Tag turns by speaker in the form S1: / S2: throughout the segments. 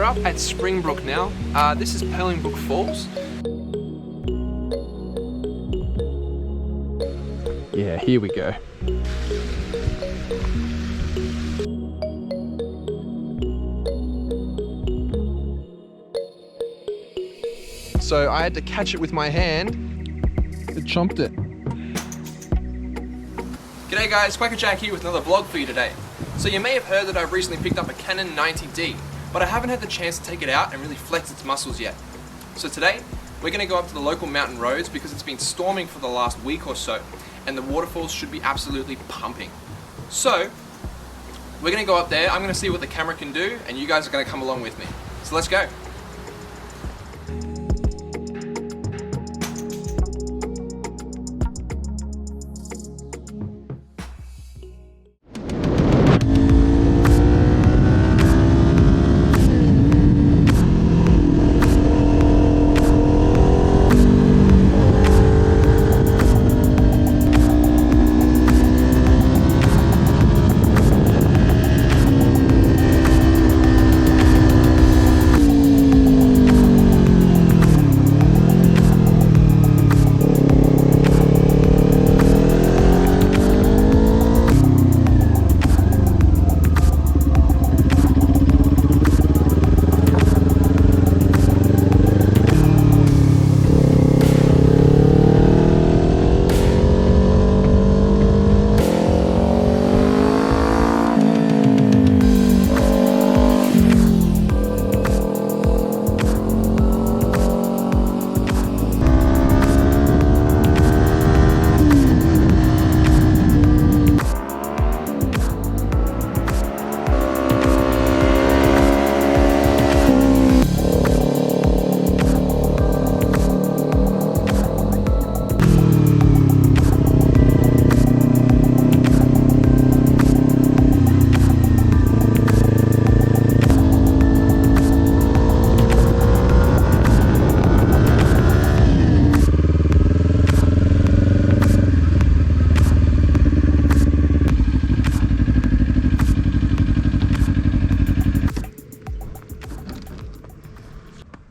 S1: up at Springbrook now. This is Purling Brook Falls. Yeah, here we go. So I had to catch it with my hand. It chomped it. G'day guys, Kwackajack here with another vlog for you today. So you may have heard that I've recently picked up a Canon 90D, but I haven't had the chance to take it out and really flex its muscles yet. So today, we're going to go up to the local mountain roads because it's been storming for the last week or so, and the waterfalls should be absolutely pumping. So, we're going to go up there, I'm going to see what the camera can do, and you guys are going to come along with me. So let's go.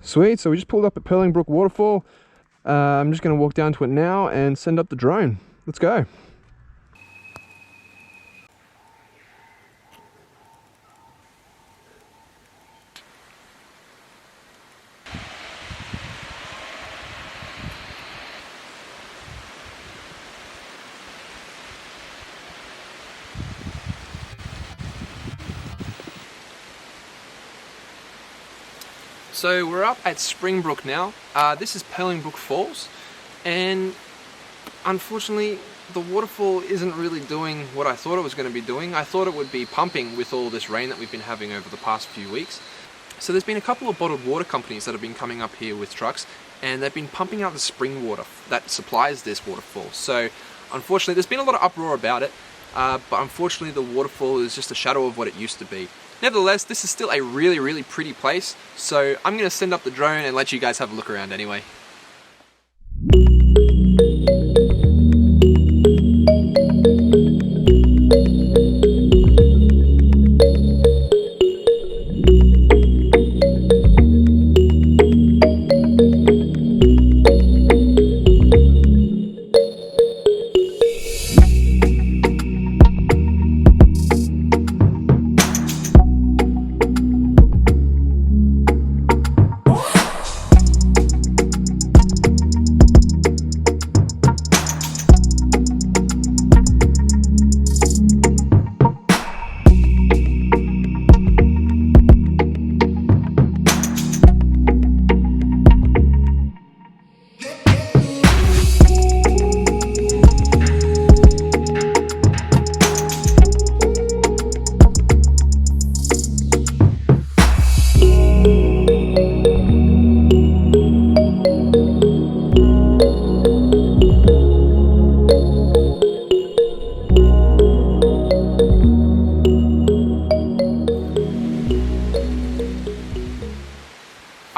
S1: Sweet, so we just pulled up at Purling Brook Waterfall. I'm just going to walk down to it now and send up the drone. Let's go. So we're up at Springbrook now. This is Purling Brook Falls, and unfortunately the waterfall isn't really doing what I thought it was going to be doing. I thought it would be pumping with all this rain that we've been having over the past few weeks. So there's been a couple of bottled water companies that have been coming up here with trucks, and they've been pumping out the spring water that supplies this waterfall. So unfortunately there's been a lot of uproar about it, but unfortunately the waterfall is just a shadow of what it used to be. Nevertheless, this is still a really pretty place, so I'm going to send up the drone and let you guys have a look around anyway.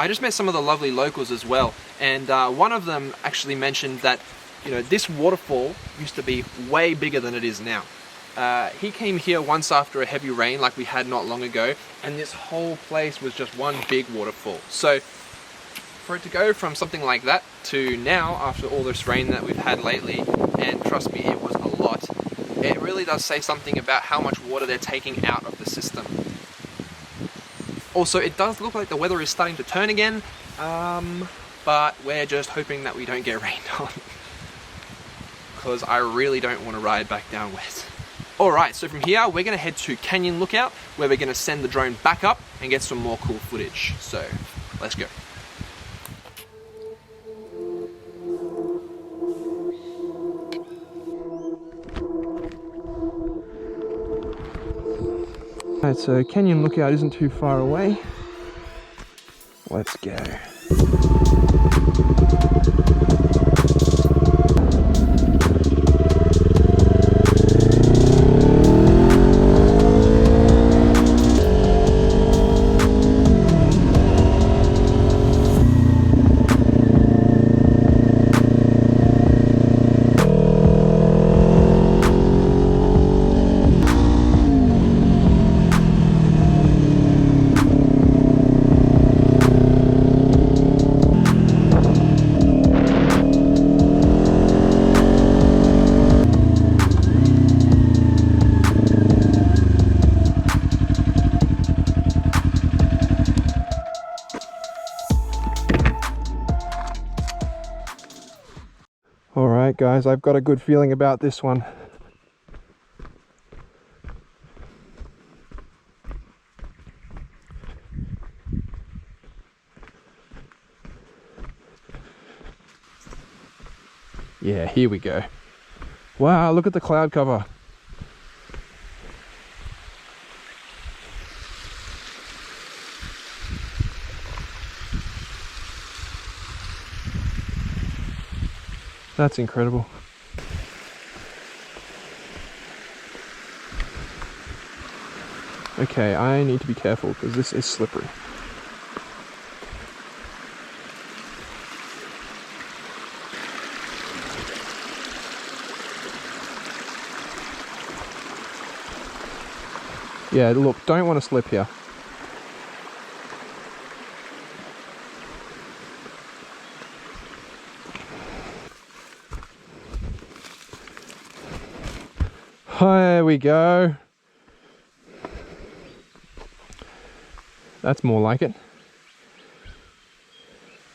S1: I just met some of the lovely locals as well, and one of them actually mentioned that, you know, this waterfall used to be way bigger than it is now. He came here once after a heavy rain like we had not long ago, and this whole place was just one big waterfall. So for it to go from something like that to now, after all this rain that we've had lately, and trust me, it was a lot, it really does say something about how much water they're taking out of the system. Also, it does look like the weather is starting to turn again, but we're just hoping that we don't get rained on, because I really don't want to ride back down wet. Alright, so from here we're going to head to Canyon Lookout, where we're going to send the drone back up and get some more cool footage. So, let's go. Alright, so Canyon Lookout isn't too far away. Let's go. Alright guys, I've got a good feeling about this one. Yeah, here we go. Wow, look at the cloud cover. That's incredible. Okay, I need to be careful because this is slippery. Yeah, look, don't want to slip here. There we go. That's more like it.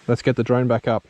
S1: Let's get the drone back up.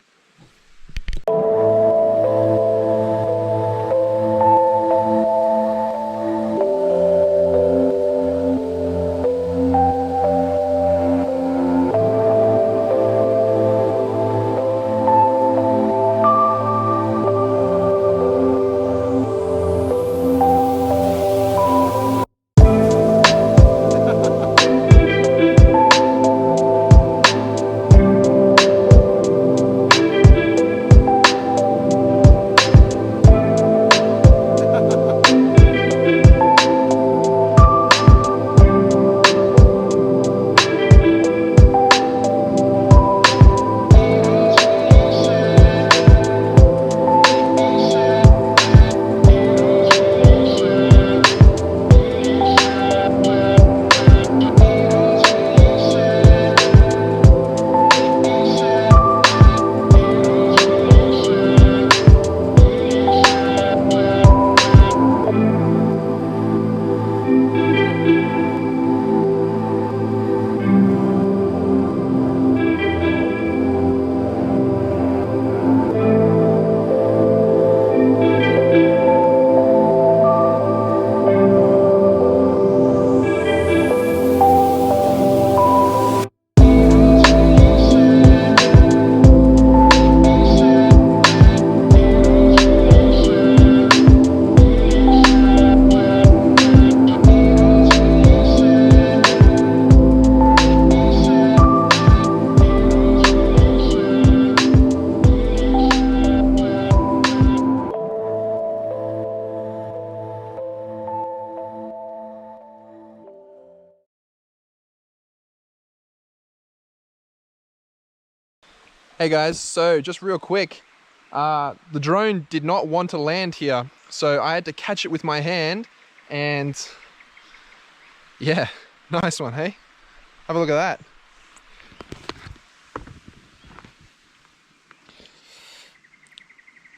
S1: Hey guys, so just real quick, the drone did not want to land here, so I had to catch it with my hand And yeah, nice one, hey? Have a look at that.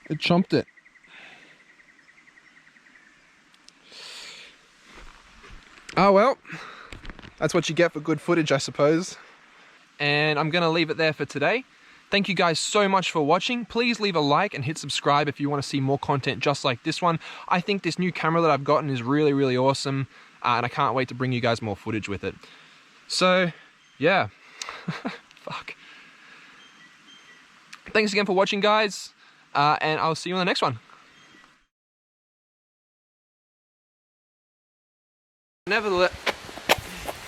S1: It chomped it. Oh well, that's what you get for good footage, I suppose. And I'm gonna leave it there for today. Thank you guys so much for watching. Please leave a like and hit subscribe if you want to see more content just like this one. I think this new camera that I've gotten is really, really awesome, and I can't wait to bring you guys more footage with it. So, yeah. Fuck. Thanks again for watching, guys, and I'll see you on the next one. Nevertheless,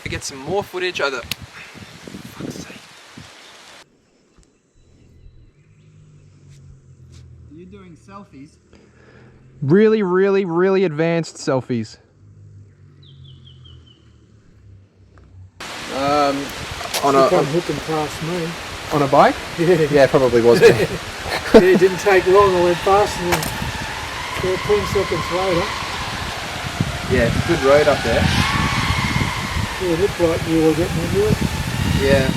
S1: I get some more footage of the... Fuck's sake.
S2: You're doing selfies?
S1: Really, really, really advanced selfies. On a
S2: hooking past me.
S1: On a bike?
S2: Yeah.
S1: Yeah, probably was me.
S2: Yeah, it didn't take long. I went past and then 10 seconds later.
S1: Yeah, it's a good road up there.
S2: Yeah, it looked like you were getting into it.
S1: Yeah.